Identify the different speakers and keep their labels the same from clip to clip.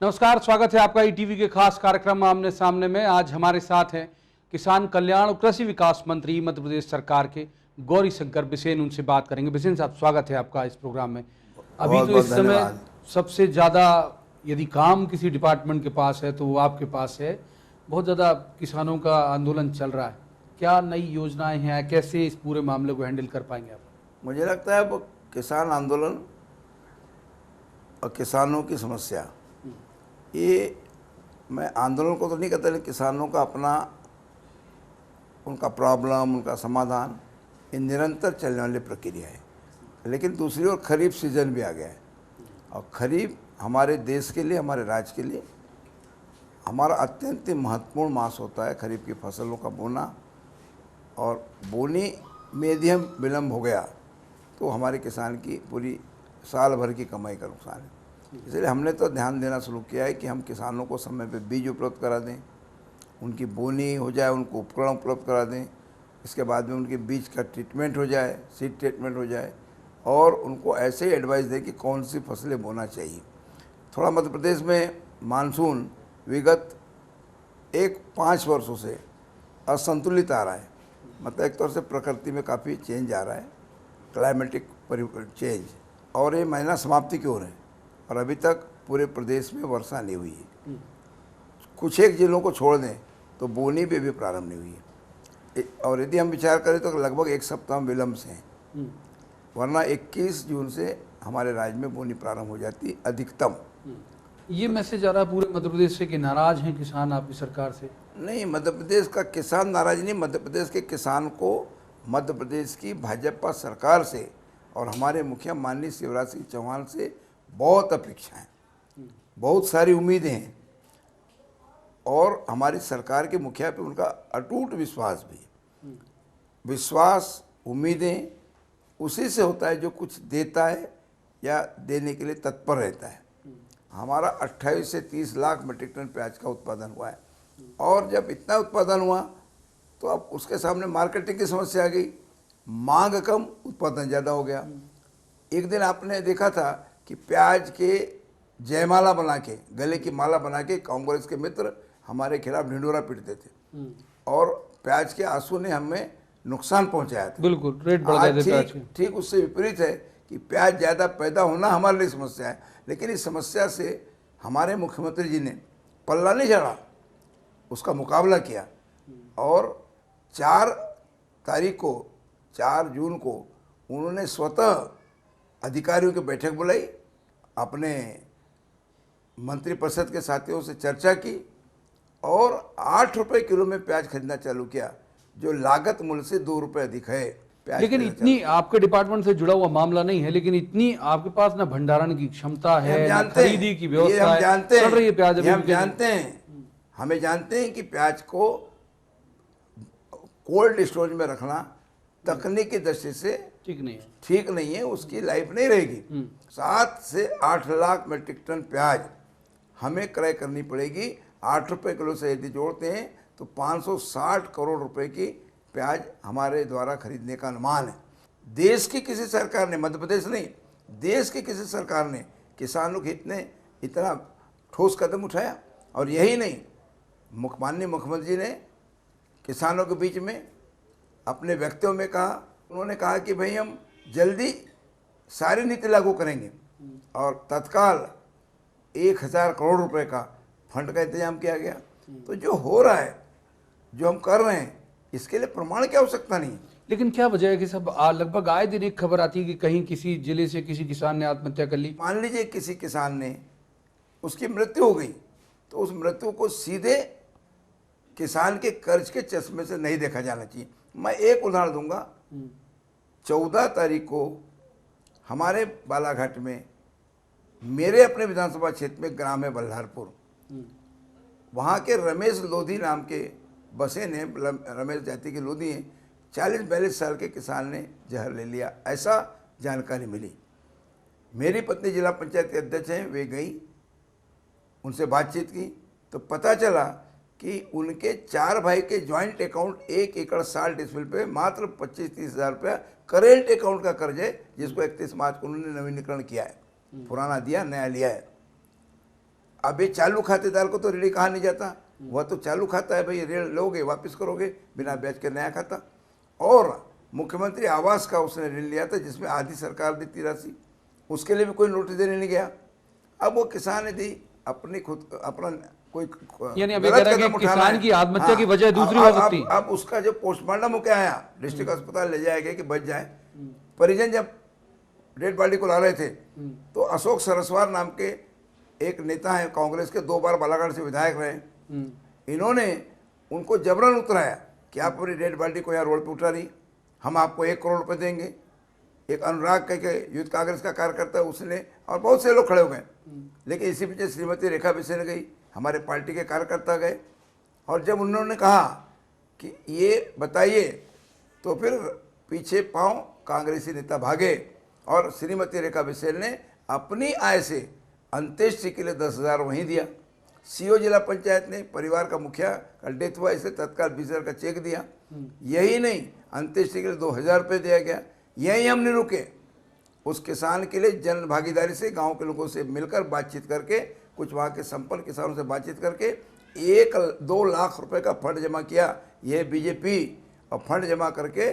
Speaker 1: नमस्कार, स्वागत है आपका ईटीवी के खास कार्यक्रम आमने सामने में। आज हमारे साथ हैं किसान कल्याण और कृषि विकास मंत्री मध्य प्रदेश सरकार के गौरी शंकर बिसेन। उनसे बात करेंगे। बिसेन साहब, स्वागत है आपका इस प्रोग्राम में। अभी तो इस समय सबसे ज़्यादा यदि काम किसी डिपार्टमेंट के पास है तो वो आपके पास है। बहुत ज़्यादा किसानों का आंदोलन चल रहा है। क्या नई योजनाएं हैं, कैसे इस पूरे मामले को हैंडल कर पाएंगे आप?
Speaker 2: मुझे लगता है वो किसान आंदोलन और किसानों की समस्या, ये मैं आंदोलन को तो नहीं कहता, लेकिन किसानों का अपना, उनका प्रॉब्लम, उनका समाधान, ये निरंतर चलने वाली प्रक्रिया है। लेकिन दूसरी ओर खरीफ सीजन भी आ गया है और खरीफ हमारे देश के लिए, हमारे राज्य के लिए हमारा अत्यंत महत्वपूर्ण मास होता है। खरीफ की फसलों का बोना, और बोनी में यदि हम विलम्ब हो गया तो हमारे किसान की पूरी साल भर की कमाई का नुकसान है। इसलिए हमने तो ध्यान देना शुरू किया है कि हम किसानों को समय पे बीज उपलब्ध करा दें, उनकी बोनी हो जाए, उनको उपकरण उपलब्ध करा दें, इसके बाद में उनके बीज का ट्रीटमेंट हो जाए, सीड ट्रीटमेंट हो जाए, और उनको ऐसे ही एडवाइस दें कि कौन सी फसलें बोना चाहिए। थोड़ा मध्य प्रदेश में मानसून विगत 5 वर्षों से असंतुलित आ रहा है। मतलब एक तौर से प्रकृति में काफ़ी चेंज आ रहा है, क्लाइमेटिक चेंज, और ये महीना समाप्ति की ओर है और अभी तक पूरे प्रदेश में वर्षा नहीं हुई है। कुछ एक जिलों को छोड़ दें तो बोनी भी प्रारंभ नहीं हुई है, और यदि हम विचार करें तो लगभग 1 सप्ताह विलम्ब से हैं, वरना 21 जून से हमारे राज्य में बोनी प्रारंभ हो जाती अधिकतम।
Speaker 1: ये मैसेज आ रहा है पूरे मध्य प्रदेश से कि नाराज हैं किसान आपकी सरकार से।
Speaker 2: नहीं, मध्य प्रदेश का किसान नाराज नहीं, मध्य प्रदेश के किसान को मध्य प्रदेश की भाजपा सरकार से और हमारे मुखिया माननीय शिवराज सिंह चौहान से बहुत अपेक्षाएं, बहुत सारी उम्मीदें हैं, और हमारी सरकार के मुखिया पे उनका अटूट विश्वास भी। विश्वास, उम्मीदें उसी से होता है जो कुछ देता है या देने के लिए तत्पर रहता है। हमारा 28 से 30 लाख मीट्रिक टन प्याज का उत्पादन हुआ है, और जब इतना उत्पादन हुआ तो अब उसके सामने मार्केटिंग की समस्या आ गई। मांग कम, उत्पादन ज़्यादा हो गया। एक दिन आपने देखा था कि प्याज के जयमाला बना के, गले की माला बना के कांग्रेस के मित्र हमारे खिलाफ ढिंढोरा पीटते थे, और प्याज के आंसू ने हमें नुकसान पहुंचाया था।
Speaker 1: बिल्कुल, रेट बढ़ गए थे।
Speaker 2: ठीक उससे विपरीत है कि प्याज ज़्यादा पैदा होना हमारे लिए समस्या है, लेकिन इस समस्या से हमारे मुख्यमंत्री जी ने पल्ला नहीं झाड़ा, उसका मुकाबला किया, और 4 जून को उन्होंने स्वतः अधिकारियों की बैठक बुलाई, अपने मंत्रिपरिषद के साथियों से चर्चा की, और 8 रुपये किलो में प्याज खरीदना चालू किया, जो लागत मूल्य से 2 रुपये अधिक है।
Speaker 1: लेकिन इतनी आपके डिपार्टमेंट से जुड़ा हुआ मामला नहीं है, लेकिन इतनी आपके पास ना भंडारण की क्षमता है, ना खरीदी की व्यवस्था है।
Speaker 2: हमें जानते हैं कि प्याज को कोल्ड स्टोरेज में रखना तकनीक की दृष्टि से ठीक नहीं है, उसकी लाइफ नहीं रहेगी। 7 से 8 लाख मीट्रिक टन प्याज हमें क्रय करनी पड़ेगी। 8 रुपये किलो से यदि जोड़ते हैं तो 560 करोड़ रुपए की प्याज हमारे द्वारा खरीदने का अनुमान है। देश की किसी सरकार ने, मध्य प्रदेश नहीं, देश की किसी सरकार ने किसानों के हित में इतना ठोस कदम उठाया। और यही नहीं, माननीय मुख्यमंत्री जी ने किसानों के बीच में अपने व्यक्तियों में कहा, उन्होंने कहा कि भाई हम जल्दी सारी नीति लागू करेंगे, और तत्काल 1000 करोड़ रुपए का फंड का इंतजाम किया गया। तो जो हो रहा है, जो हम कर रहे हैं, इसके लिए प्रमाण की आवश्यकता नहीं।
Speaker 1: लेकिन क्या वजह है कि सब लगभग आए दिन एक खबर आती है कि कहीं किसी जिले से किसी किसान ने आत्महत्या कर ली।
Speaker 2: मान लीजिए किसी किसान ने, उसकी मृत्यु हो गई, तो उस मृत्यु को सीधे किसान के कर्ज के चश्मे से नहीं देखा जाना चाहिए। मैं एक उदाहरण दूंगा। 14 तारीख को हमारे बालाघाट में, मेरे अपने विधानसभा क्षेत्र में ग्राम है बल्लारपुर, वहाँ के रमेश लोधी नाम के बसे ने, रमेश जाति के लोधी हैं, 40-42 साल के किसान ने जहर ले लिया, ऐसा जानकारी मिली। मेरी पत्नी जिला पंचायत के अध्यक्ष हैं, वे गई, उनसे बातचीत की, तो पता चला कि उनके 4 भाई के ज्वाइंट अकाउंट 1 एकड़ 60 डिसमिल पे मात्र 25-30 हज़ार रुपया करेंट अकाउंट का कर्ज है, जिसको 31 मार्च को उन्होंने नवीनीकरण किया है। पुराना दिया, नया लिया है। अब ये चालू खातेदार को तो ऋण कहा नहीं जाता, वह तो चालू खाता है, भाई ऋण लोगे वापस करोगे बिना ब्याज के, नया खाता। और मुख्यमंत्री आवास का उसने ऋण लिया था जिसमें आधी सरकार देती राशि, उसके लिए भी कोई नोटिस देने नहीं गया। अब वो किसान यदि अपनी खुद अपना कोई
Speaker 1: यानी अभी कह रहे हैं कि किसान की आत्महत्या की वजह दूसरी हो सकती है।
Speaker 2: अब उसका जो पोस्टमार्टम क्या आया, डिस्ट्रिक्ट अस्पताल ले जाएगा कि बच जाए। परिजन जब डेड बॉडी को ला रहे थे तो अशोक सरस्वार नाम के एक नेता है कांग्रेस के, 2 बार बालाघाट से विधायक रहे, इन्होंने उनको जबरन उतराया कि आप अपनी डेड बॉडी को यहाँ रोड पे उठा रही, हम आपको 1 करोड़ रुपए देंगे। एक अनुराग के यूथ कांग्रेस का कार्यकर्ता है, उसने, और बहुत से लोग खड़े हो गए। लेकिन इसी पीछे श्रीमती रेखा बिसेन गई, हमारे पार्टी के कार्यकर्ता गए, और जब उन्होंने कहा कि ये बताइए, तो फिर पीछे पांव कांग्रेसी नेता भागे और श्रीमती रेखा बिसेन ने अपनी आय से अंत्येष्टि के लिए 10,000 वहीं दिया। सीओ जिला पंचायत ने परिवार का मुखिया का डेथ हुआ, इसे तत्काल 20,000 का चेक दिया। यही नहीं, अंत्येष्टि के लिए 2,000 रुपये दिया गया। यहीं हम नहीं रुके, उस किसान के लिए जन भागीदारी से गांव के लोगों से मिलकर बातचीत करके, कुछ वहाँ के संपन्न किसानों से बातचीत करके 1-2 लाख रुपए का फंड जमा किया, यह बीजेपी। और फंड जमा करके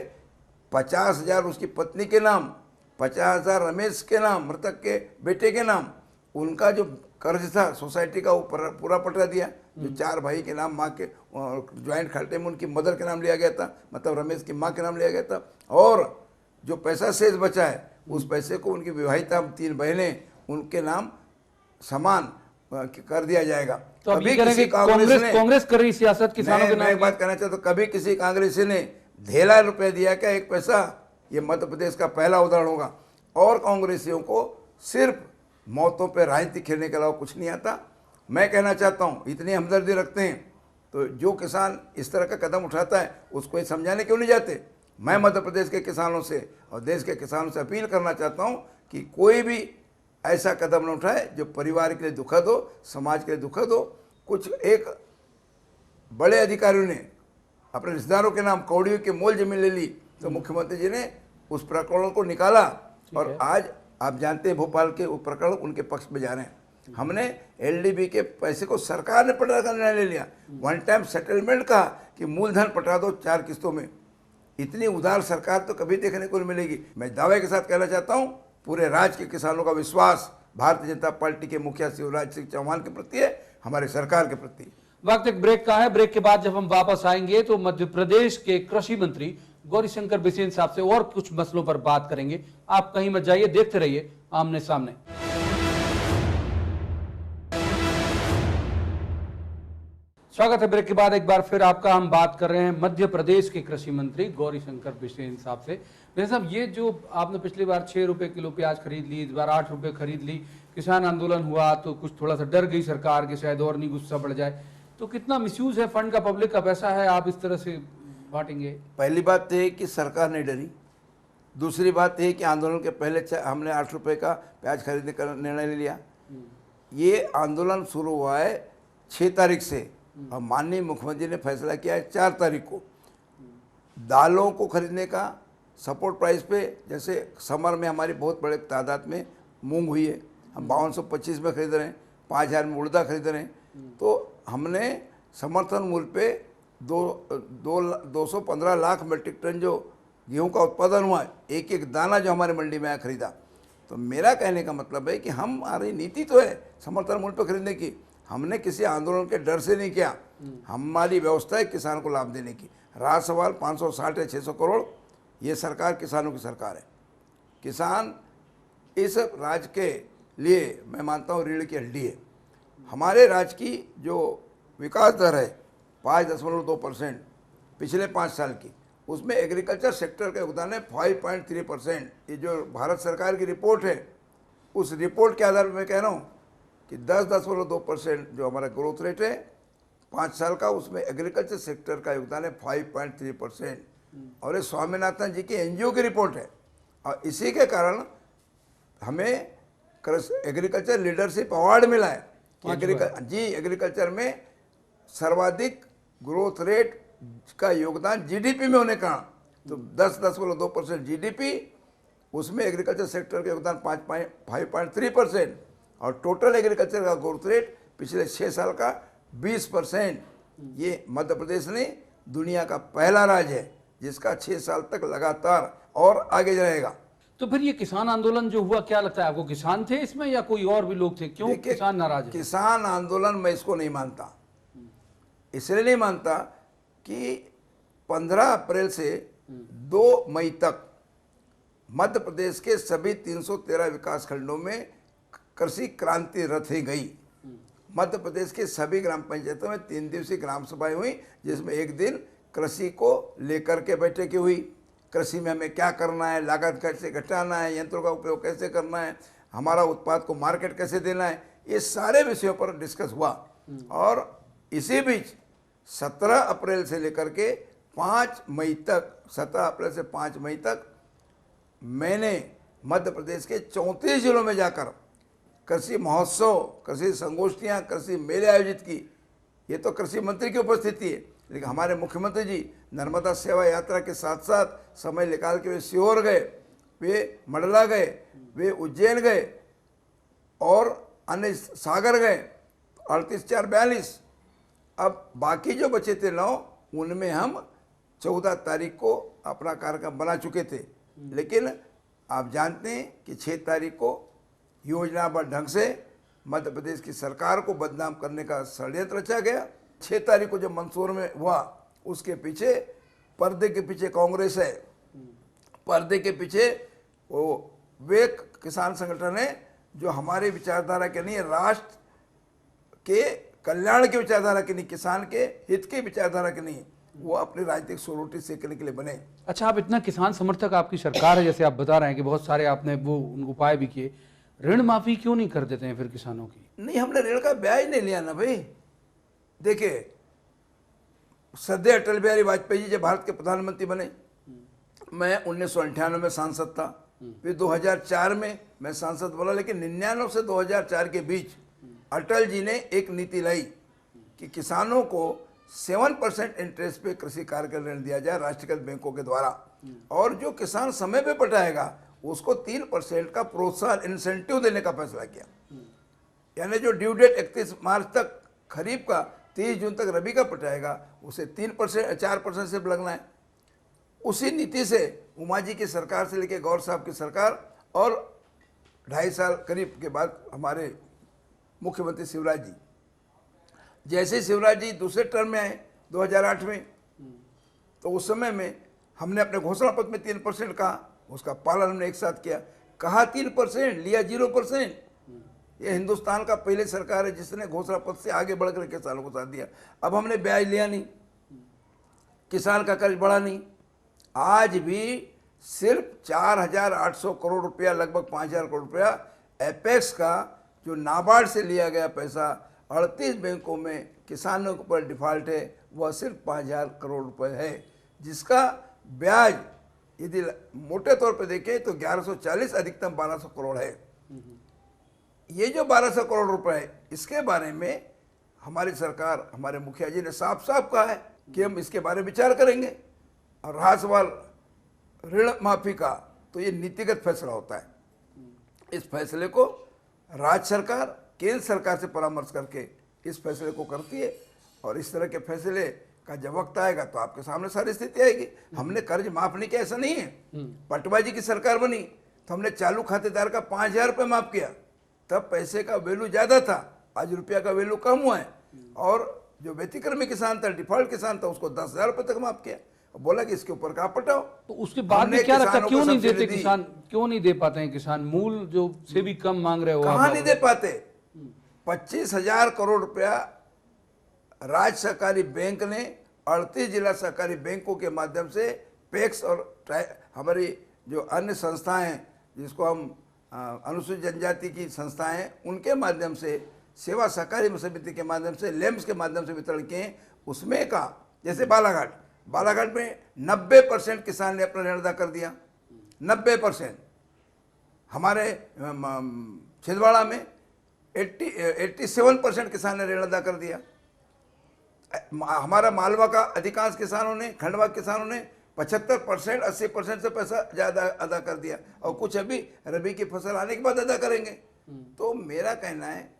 Speaker 2: 50,000 उसकी पत्नी के नाम, 50,000 रमेश के नाम, मृतक के बेटे के नाम, उनका जो कर्ज था सोसाइटी का वो पूरा पटा दिया। जो 4 भाई के नाम, माँ के ज्वाइंट खाते में उनकी मदर के नाम लिया गया था, मतलब रमेश की माँ के नाम लिया गया था। और जो पैसा शेष बचा है उस पैसे को उनकी विवाहिता 3 बहनें, उनके नाम समान कर दिया जाएगा।
Speaker 1: तो कभी किसी कांग्रेस कर रही सियासत किसानों के नाम।
Speaker 2: मैं एक बात कहना चाहता हूँ, कभी किसी कांग्रेसी ने ढेला रुपए दिया क्या, 1 पैसा? ये मध्य प्रदेश का पहला उदाहरण होगा। और कांग्रेसियों को सिर्फ मौतों पर राजनीति खेलने के अलावा कुछ नहीं आता। मैं कहना चाहता हूँ, इतनी हमदर्दी रखते हैं तो जो किसान इस तरह का कदम उठाता है उसको ये समझाने क्यों नहीं जाते? मैं मध्य प्रदेश के किसानों से और देश के किसानों से अपील करना चाहता हूँ कि कोई भी ऐसा कदम न उठाए जो परिवार के लिए दुखद हो, समाज के लिए दुखद हो। कुछ एक बड़े अधिकारियों ने अपने रिश्तेदारों के नाम कौड़ियों की मोल जमीन ले ली, तो मुख्यमंत्री जी ने उस प्रकरण को निकाला और आज आप जानते हैं भोपाल के वो प्रकरण उनके पक्ष में जा रहे हैं। हमने एलडीबी के पैसे को सरकार ने पटा का निर्णय ले लिया, 1 टाइम सेटलमेंट का कि मूलधन पटा दो 4 किस्तों में। इतनी उदार सरकार तो कभी देखने को नहीं मिलेगी। मैं दावे के साथ कहना चाहता हूं, पूरे राज्य के किसानों का विश्वास भारतीय जनता पार्टी के मुखिया शिवराज सिंह चौहान के प्रति है, हमारे सरकार के प्रति।
Speaker 1: वक्त एक ब्रेक का है। ब्रेक के बाद जब हम वापस आएंगे तो मध्य प्रदेश के कृषि मंत्री गौरीशंकर बिसेन साहब से और कुछ मसलों पर बात करेंगे। आप कहीं मत जाइए, देखते रहिए आमने सामने। स्वागत है ब्रेक के बाद एक बार फिर आपका। हम बात कर रहे हैं मध्य प्रदेश के कृषि मंत्री गौरीशंकर बिसेन साहब से। बिसेन साहब, ये जो आपने पिछली बार 6 रुपए किलो प्याज खरीद ली, इस बार 8 रुपए खरीद ली, किसान आंदोलन हुआ तो कुछ थोड़ा सा डर गई सरकार कि शायद और नहीं गुस्सा बढ़ जाए, तो कितना मिसयूज है फंड का, पब्लिक का पैसा है, आप इस तरह से बांटेंगे?
Speaker 2: पहली बात तो है कि सरकार नहीं डरी। दूसरी बात है कि आंदोलन के पहले हमने 8 रुपए का प्याज खरीदने का निर्णय ले लिया। ये आंदोलन शुरू हुआ है 6 तारीख से और माननीय मुख्यमंत्री ने फैसला किया है 4 तारीख को दालों को खरीदने का सपोर्ट प्राइस पे। जैसे समर में हमारी बहुत बड़े तादाद में मूंग हुई है, हम 5225 में खरीद रहे हैं, 5000 में उड़दा खरीद रहे हैं, तो हमने समर्थन मूल्य पे 215 लाख मीट्रिक टन जो गेहूं का उत्पादन हुआ, एक एक दाना जो हमारे मंडी में आया खरीदा। तो मेरा कहने का मतलब है कि हमारी नीति तो है समर्थन मूल्य पर खरीदने की, हमने किसी आंदोलन के डर से नहीं किया। हमारी व्यवस्था है किसान को लाभ देने की। रहा सवाल 560 या 600 करोड़, ये सरकार किसानों की सरकार है। किसान इस राज्य के लिए मैं मानता हूँ रीढ़ की हड्डी है। हमारे राज्य की जो विकास दर है 5.2% पिछले 5 साल की, उसमें एग्रीकल्चर सेक्टर का योगदान है 5.3%। ये जो भारत सरकार की रिपोर्ट है, उस रिपोर्ट के आधार पर मैं कह रहा हूँ कि 10.2% जो हमारा ग्रोथ रेट है 5 साल का, उसमें एग्रीकल्चर सेक्टर का योगदान है 5.3%। और ये स्वामीनाथन जी की एनजीओ की रिपोर्ट है। और इसी के कारण हमें एग्रीकल्चर लीडरशिप अवार्ड मिला है। एग्रीकल्चर में सर्वाधिक ग्रोथ रेट का योगदान जीडीपी में होने का, तो 10.2% जीडीपी, उसमें एग्रीकल्चर सेक्टर का योगदान 5.3% और टोटल एग्रीकल्चर का ग्रोथ रेट पिछले 6 साल का 20%। ये मध्य प्रदेश ने दुनिया का पहला राज्य है जिसका 6 साल तक लगातार और आगे रहेगा।
Speaker 1: तो फिर ये किसान आंदोलन जो हुआ, क्या लगता है आपको, किसान थे इसमें या कोई और भी लोग थे? क्यों
Speaker 2: देखिए,
Speaker 1: किसान नाराज है?
Speaker 2: किसान आंदोलन मैं इसको नहीं मानता। इसलिए नहीं मानता कि 15 अप्रैल से 2 मई तक मध्य प्रदेश के सभी 313 विकास खंडों में कृषि क्रांति रथी गई। मध्य प्रदेश के सभी ग्राम पंचायतों में 3 दिवसीय ग्राम सभाएं हुई, जिसमें एक दिन कृषि को लेकर के बैठकें हुई। कृषि में हमें क्या करना है, लागत कैसे घटाना है, यंत्रों का उपयोग कैसे करना है, हमारा उत्पाद को मार्केट कैसे देना है, ये सारे विषयों पर डिस्कस हुआ। और इसी बीच 17 अप्रैल से लेकर के 5 मई तक, 17 अप्रैल से 5 मई तक मैंने मध्य प्रदेश के 34 जिलों में जाकर कृषि महोत्सव, कृषि संगोष्ठियाँ, कृषि मेले आयोजित की। ये तो कृषि मंत्री की उपस्थिति है, लेकिन हमारे मुख्यमंत्री जी नर्मदा सेवा यात्रा के साथ साथ समय निकाल के वे सीहोर गए, वे मंडला गए, वे उज्जैन गए और अन्य सागर गए। 38, 4, 42। अब बाकी जो बचे थे 9, उनमें हम 14 तारीख को अपना कार्यक्रम बना चुके थे। लेकिन आप जानते हैं कि 6 तारीख को योजनाबद्ध ढंग से मध्य प्रदेश की सरकार को बदनाम करने का षड्यंत्र रचा गया। 6 तारीख को जब मंदसौर में हुआ, उसके पीछे, पर्दे के पीछे कांग्रेस है, पर्दे के पीछे वो वे किसान संगठन है जो हमारे विचारधारा के नहीं, राष्ट्र के कल्याण की विचारधारा के नहीं, किसान के हित की विचारधारा के नहीं, वो अपनी राजनीतिक स्वरोटी सेकने के लिए बने।
Speaker 1: अच्छा, आप इतना किसान समर्थक आपकी सरकार है, जैसे आप बता रहे हैं कि बहुत सारे आपने वो उपाय भी किए, ऋण माफी क्यों नहीं कर देते हैं फिर किसानों की?
Speaker 2: नहीं, हमने ऋण का ब्याज नहीं लिया ना भाई। देखिए, सदैव अटल बिहारी वाजपेयी जी जब भारत के प्रधानमंत्री बने, मैं 1998 में सांसद था, फिर 2004 में मैं सांसद बना, लेकिन 99 से 2004 के बीच अटल जी ने एक नीति लाई कि किसानों को 7% इंटरेस्ट पे कृषि कार्य का ऋण दिया जाए राष्ट्रीयकृत बैंकों के द्वारा, और जो किसान समय पे पटाएगा उसको 3% का प्रोत्साहन, इंसेंटिव देने का फैसला किया। यानी जो ड्यू डेट 31 मार्च तक खरीफ का, 30 जून तक रबी का पटाएगा, उसे 3%, 4% से लगना है। उसी नीति से उमा जी की सरकार से लेकर गौर साहब की सरकार और 2.5 साल करीब के बाद हमारे मुख्यमंत्री शिवराज जी, जैसे शिवराज जी दूसरे टर्म में आए 2008 में, तो उस समय में हमने अपने घोषणा पत्र में 3% कहा, उसका पालन हमने एक साथ किया। कहा 3%, लिया 0%। ये हिंदुस्तान का पहले सरकार है जिसने घोषणा पत्र से आगे बढ़कर किसानों को साथ दिया। अब हमने ब्याज लिया नहीं, किसान का कर्ज बढ़ा नहीं। आज भी सिर्फ 4,800 करोड़ रुपया, लगभग 5,000 करोड़ रुपया एपेक्स का जो नाबार्ड से लिया गया पैसा 38 बैंकों में किसानों के ऊपर डिफॉल्ट है, वह सिर्फ 5,000 करोड़ रुपए है, जिसका ब्याज यदि मोटे तौर पर देखें तो 1140, अधिकतम 1200 करोड़ है। ये जो 1200 करोड़ रुपए है, इसके बारे में हमारी सरकार, हमारे मुखिया जी ने साफ साफ कहा है कि हम इसके बारे में विचार करेंगे। और रहा सवाल ऋण माफी का, तो ये नीतिगत फैसला होता है। इस फैसले को राज्य सरकार केंद्र सरकार से परामर्श करके इस फैसले को करती है, और इस तरह के फैसले का जब वक्त आएगा तो आपके सामने सारी स्थिति आएगी। हमने कर्ज माफ नहीं किया, ऐसा नहीं है। पटवा जी की सरकार बनी तो हमने चालू खातेदार का 5,000 रुपये माफ किया, तब पैसे का वैल्यू ज़्यादा था, आज रुपया का वैल्यू कम हुआ है। और जो व्यतिक्रमी किसान था, डिफॉल्ट किसान था, उसको 10,000 रुपये तक माफ किया, बोला कि इसके ऊपर कहाँ पटाओ।
Speaker 1: तो उसके बाद में क्या लगता है, क्यों नहीं देते किसान, क्यों नहीं दे पाते हैं किसान? मूल जो से भी कम मांग रहे हो,
Speaker 2: कहाँ नहीं दे पाते? 25,000 करोड़ रुपया राज्य सहकारी बैंक ने 38 जिला सहकारी बैंकों के माध्यम से पैक्स और हमारी जो अन्य संस्थाएं हैं, जिसको हम अनुसूचित जनजाति की संस्थाएं हैं, उनके माध्यम से, सेवा सहकारी समिति के माध्यम से, लेम्स के माध्यम से वितरण किए। उसमें का जैसे बालाघाट में 90% किसान ने अपना ऋण अदा कर दिया, 90%। हमारे छिंदवाड़ा में 87% किसान ने ऋण अदा कर दिया। हमारा मालवा का अधिकांश किसानों ने, खंडवा किसानों ने 75%, 80% से पैसा ज़्यादा अदा कर दिया, और कुछ अभी रबी की फसल आने के बाद अदा करेंगे। तो मेरा कहना है,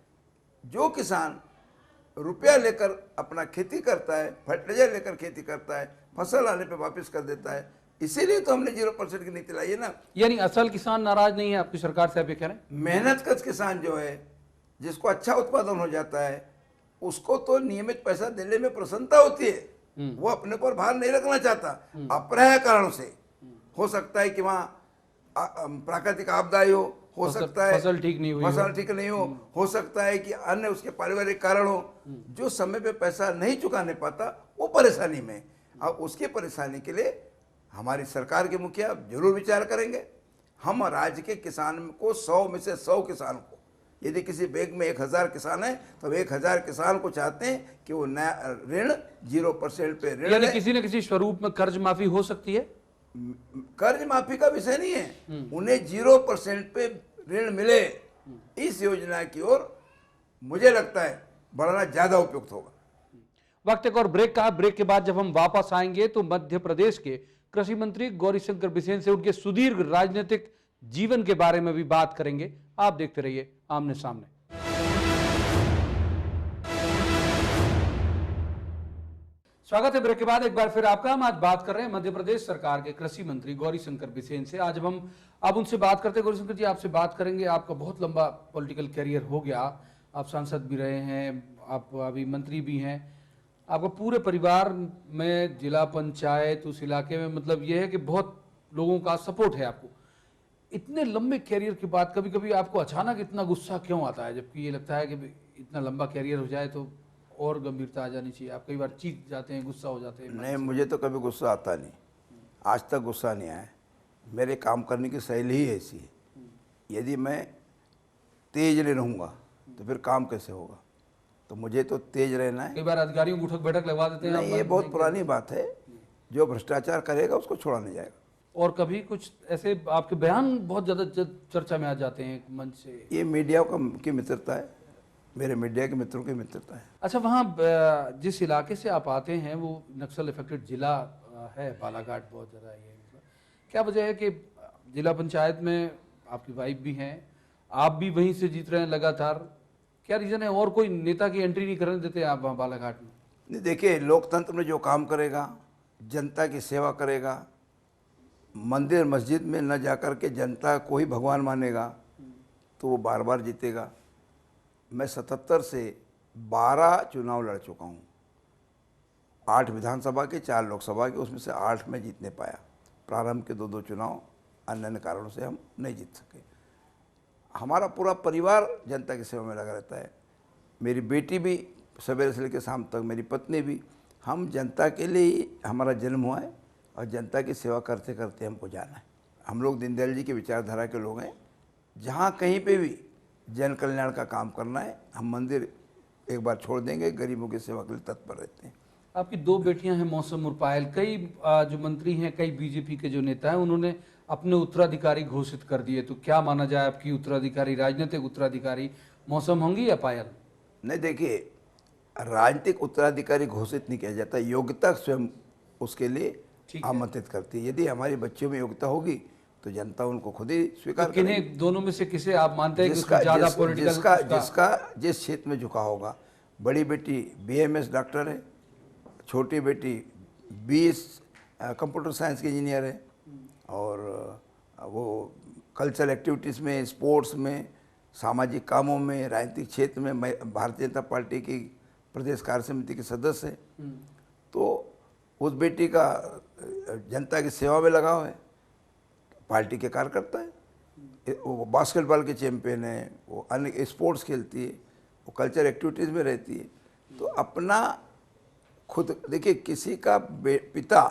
Speaker 2: जो किसान रुपया लेकर अपना खेती करता है, फर्टिलाइजर लेकर खेती करता है, फसल आने पे वापस कर देता है। इसीलिए तो हमने 0% की नीति लाई है ना।
Speaker 1: यानी असल किसान नाराज नहीं है आपकी सरकार से, आप ये कह रहे हैं?
Speaker 2: मेहनतकश किसान जो है, जिसको अच्छा उत्पादन हो जाता है, उसको तो नियमित पैसा देने में प्रसन्नता होती है। वो अपने पर भार नहीं रखना चाहता। अप्राय कारणों से हो सकता है कि वहाँ प्राकृतिक आपदाएं हो सकता है
Speaker 1: फसल ठीक नहीं हुई,
Speaker 2: फसल ठीक नहीं हो सकता है कि अन्य उसके पारिवारिक कारण हो, जो समय पे पैसा नहीं चुकाने पाता, वो परेशानी में। अब उसकी परेशानी के लिए हमारी सरकार के मुखिया जरूर विचार करेंगे। हम राज्य के किसान को 100 में से 100 किसान को, यदि किसी बैंक में 1000 किसान है तो 1000 किसान को चाहते हैं कि वो नया ऋण 0% पे ऋण
Speaker 1: यानी
Speaker 2: लें।
Speaker 1: किसी न किसी स्वरूप में कर्ज माफी हो सकती है।
Speaker 2: कर्ज माफी का विषय नहीं है, उन्हें 0% पे ऋण मिले, इस योजना की ओर मुझे लगता है बढ़ना ज्यादा उपयुक्त होगा।
Speaker 1: वक्त एक और ब्रेक का। ब्रेक के बाद जब हम वापस आएंगे तो मध्य प्रदेश के कृषि मंत्री गौरीशंकर बिसेन से उनके सुदीर्घ राजनीतिक जीवन के बारे में भी बात करेंगे। आप देखते रहिए आमने सामने। स्वागत है ब्रेक के बाद एक बार फिर आपका। हम आज बात कर रहे हैं मध्य प्रदेश सरकार के कृषि मंत्री गौरीशंकर बिसेन से। आज अब उनसे बात करते हैं। गौरीशंकर जी, आपसे बात करेंगे। आपका बहुत लंबा पॉलिटिकल करियर हो गया, आप सांसद भी रहे हैं, आप अभी मंत्री भी हैं। आपका पूरे परिवार में जिला पंचायत उस इलाके में, मतलब ये है कि बहुत लोगों का सपोर्ट है आपको। इतने लंबे कैरियर के बाद कभी कभी आपको अचानक इतना गुस्सा क्यों आता है, जबकि ये लगता है कि इतना लंबा कैरियर हो जाए तो और गंभीरता आ जानी चाहिए? आप कई बार चीख जाते हैं, गुस्सा हो जाते हैं।
Speaker 2: नहीं, मुझे तो कभी गुस्सा आता नहीं, आज तक गुस्सा नहीं आया। मेरे काम करने की शैली ही ऐसी है। यदि मैं तेज नहीं रहूँगा तो फिर काम कैसे होगा? तो मुझे तो तेज रहना है।
Speaker 1: कई बार अधिकारियों को उठक बैठक लगवा देते हैं।
Speaker 2: नहीं, ये बहुत पुरानी बात है। जो भ्रष्टाचार करेगा उसको छोड़ा नहीं जाएगा।
Speaker 1: और कभी कुछ ऐसे आपके बयान बहुत ज़्यादा चर्चा में आ जाते हैं मंच से।
Speaker 2: ये मीडिया की मित्रता है, मेरे मीडिया के मित्रों की मित्रता है।
Speaker 1: अच्छा, वहाँ जिस इलाके से आप आते हैं वो नक्सल इफेक्टेड जिला है, बालाघाट। बहुत ज़्यादा ये क्या वजह है कि जिला पंचायत में आपकी वाइफ भी हैं, आप भी वहीं से जीत रहे हैं लगातार? क्या रीज़न है? और कोई नेता की एंट्री नहीं करने देते आप वहाँ बालाघाट में?
Speaker 2: नहीं, देखिए, लोकतंत्र में जो काम करेगा, जनता की सेवा करेगा, मंदिर मस्जिद में न जाकर के जनता को ही भगवान मानेगा, तो वो बार बार जीतेगा। मैं 77 से 12 चुनाव लड़ चुका हूँ, 8 विधानसभा के, 4 लोकसभा के, उसमें से 8 में जीतने पाया। प्रारंभ के 2 चुनाव अन्य कारणों से हम नहीं जीत सके। हमारा पूरा परिवार जनता की सेवा में लगा रहता है। मेरी बेटी भी सवेरे से लेकर शाम तक, मेरी पत्नी भी। हम जनता के लिए ही हमारा जन्म हुआ है और जनता की सेवा करते करते हमको जाना है। हम लोग दीनदयाल जी की विचारधारा के लोग हैं। जहाँ कहीं पे भी जन कल्याण का काम करना है, हम मंदिर एक बार छोड़ देंगे, गरीबों की सेवा के लिए तत्पर रहते हैं।
Speaker 1: आपकी 2 बेटियां हैं, मौसम और पायल। कई जो मंत्री हैं, कई बीजेपी के जो नेता हैं, उन्होंने अपने उत्तराधिकारी घोषित कर दिए। तो क्या माना जाए, आपकी उत्तराधिकारी, राजनीतिक उत्तराधिकारी मौसम होंगी या पायल?
Speaker 2: नहीं, देखिए, राजनीतिक उत्तराधिकारी घोषित नहीं किया जाता, योग्यता स्वयं उसके लिए आमंत्रित करती है। यदि हमारी बच्चियों में योग्यता होगी तो जनता उनको खुद ही स्वीकार करेगी।
Speaker 1: किन्हें, दोनों में से किसे आप मानते हैं कि ज्यादा पॉलिटिकल
Speaker 2: जिसका जिस क्षेत्र में झुका होगा? बड़ी बेटी BMS डॉक्टर है, छोटी बेटी BS कंप्यूटर साइंस की इंजीनियर है, और वो कल्चरल एक्टिविटीज़ में, स्पोर्ट्स में, सामाजिक कामों में, राजनीतिक क्षेत्र में भारतीय जनता पार्टी की प्रदेश कार्य समिति के सदस्य है। तो उस बेटी का जनता की सेवा में लगाव है, पार्टी के कार्यकर्ता है। वो बास्केटबॉल के चैंपियन है, वो अन्य स्पोर्ट्स खेलती है, वो कल्चर एक्टिविटीज़ में रहती है। तो अपना खुद देखिए, किसी का पिता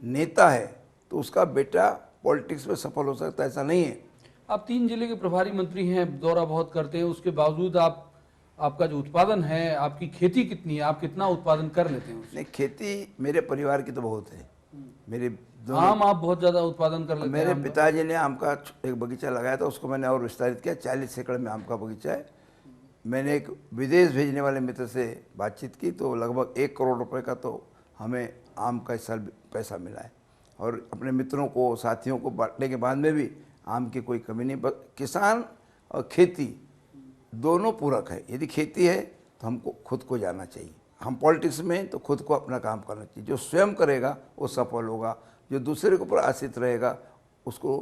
Speaker 2: नेता है तो उसका बेटा पॉलिटिक्स में सफल हो सकता है, ऐसा नहीं है।
Speaker 1: आप 3 जिले के प्रभारी मंत्री हैं, दौरा बहुत करते हैं, उसके बावजूद आपका जो उत्पादन है, आपकी खेती कितनी है, आप कितना उत्पादन कर लेते हैं?
Speaker 2: नहीं, खेती मेरे परिवार की तो बहुत है। मेरे
Speaker 1: आम आप बहुत ज़्यादा उत्पादन कर लेते हैं?
Speaker 2: मेरे पिताजी ने आम का एक बगीचा लगाया था, उसको मैंने और विस्तारित किया। 40 एकड़ में आम का बगीचा है। मैंने एक विदेश भेजने वाले मित्र से बातचीत की तो लगभग 1 करोड़ रुपए का तो हमें आम का इस साल पैसा मिला है। और अपने मित्रों को, साथियों को बांटने के बाद में भी आम की कोई कमी नहीं। किसान और खेती दोनों पूरक है। यदि खेती है तो हमको खुद को जाना चाहिए। हम पॉलिटिक्स में तो खुद को अपना काम करना चाहिए। जो स्वयं करेगा वो सफल होगा, जो दूसरे के ऊपर आश्रित रहेगा उसको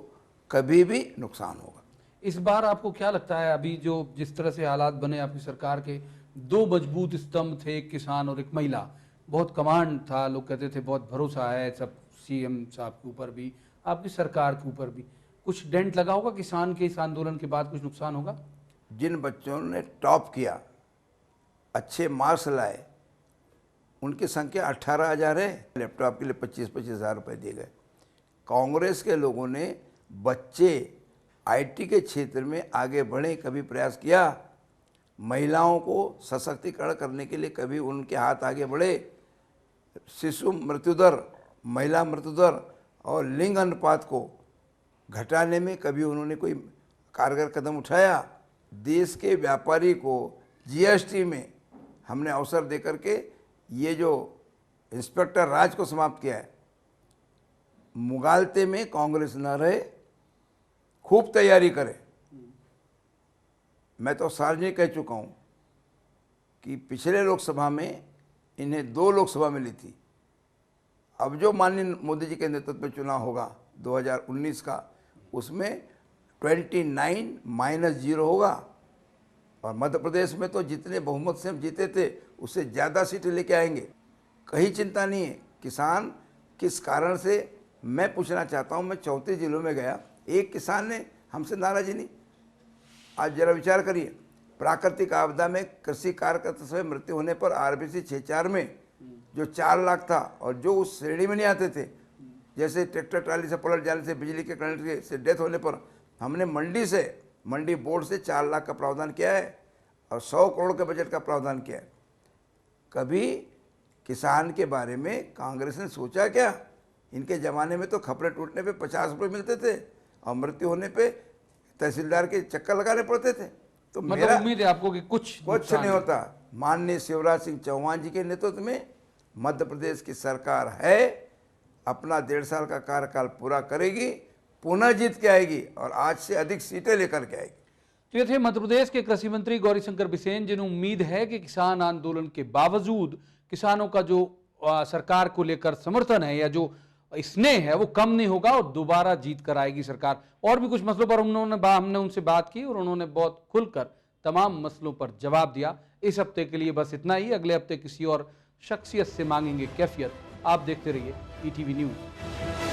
Speaker 2: कभी भी नुकसान होगा।
Speaker 1: इस बार आपको क्या लगता है, अभी जो जिस तरह से हालात बने आपकी सरकार के, दो मजबूत स्तंभ थे, एक किसान और एक महिला, बहुत कमांड था, लोग कहते थे बहुत भरोसा है सब सीएम साहब के ऊपर भी, आपकी सरकार के ऊपर भी, कुछ डेंट लगा होगा किसान के इस आंदोलन के बाद, कुछ नुकसान होगा?
Speaker 2: जिन बच्चों ने टॉप किया, अच्छे मार्क्स लाए, उनकी संख्या 18,000 है। लैपटॉप के लिए 25-25 हज़ार रुपये दिए गए। कांग्रेस के लोगों ने बच्चे आईटी के क्षेत्र में आगे बढ़े कभी प्रयास किया? महिलाओं को सशक्तिकरण करने के लिए कभी उनके हाथ आगे बढ़े? शिशु मृत्युदर, महिला मृत्युदर और लिंग अनुपात को घटाने में कभी उन्होंने कोई कारगर कदम उठाया? देश के व्यापारी को जीएसटी में हमने अवसर देकर के ये जो इंस्पेक्टर राज को समाप्त किया है। मुगालते में कांग्रेस न रहे, खूब तैयारी करे। मैं तो सार्वजनिक कह चुका हूँ कि पिछले लोकसभा में इन्हें 2 लोकसभा मिली थी। अब जो माननीय मोदी जी के नेतृत्व में चुनाव होगा 2019 का, उसमें 29-0 होगा। और मध्य प्रदेश में तो जितने बहुमत से हम जीते थे उससे ज़्यादा सीटें लेके आएंगे, कहीं चिंता नहीं है। किसान किस कारण से, मैं पूछना चाहता हूँ, मैं 34 जिलों में गया, एक किसान ने हमसे नाराज़ी नहीं। आज जरा विचार करिए, प्राकृतिक आपदा में कृषि कार्य करते समय मृत्यु होने पर आरबीसी 64 में जो 4 लाख था, और जो उस श्रेणी में नहीं आते थे, जैसे ट्रैक्टर ट्राली से पलट जाने से, बिजली के करंट से डेथ होने पर, हमने मंडी बोर्ड से 4 लाख का प्रावधान किया है और 100 करोड़ के बजट का प्रावधान किया है। कभी किसान के बारे में कांग्रेस ने सोचा क्या? इनके ज़माने में तो खपड़े टूटने पे 50 रुपये मिलते थे और मृत्यु होने पे तहसीलदार के चक्कर लगाने पड़ते थे। तो मेरा
Speaker 1: उम्मीद है आपको कि कुछ
Speaker 2: नहीं होता। माननीय शिवराज सिंह चौहान जी के नेतृत्व में मध्य प्रदेश की सरकार है, अपना 1.5 साल का कार्यकाल पूरा करेगी, पुनः जीत के आएगी और आज से अधिक सीटें लेकर के आएगी।
Speaker 1: तो ये थे मध्य प्रदेश के कृषि मंत्री गौरीशंकर बिसेन, जिन्हें उम्मीद है कि किसान आंदोलन के बावजूद किसानों का जो सरकार को लेकर समर्थन है या जो स्नेह है वो कम नहीं होगा और दोबारा जीत कर आएगी सरकार। और भी कुछ मसलों पर हमने उनसे बात की और उन्होंने बहुत खुलकर तमाम मसलों पर जवाब दिया। इस हफ्ते के लिए बस इतना ही। अगले हफ्ते किसी और शख्सियत से मांगेंगे कैफियत। आप देखते रहिए ईटीवी न्यूज़।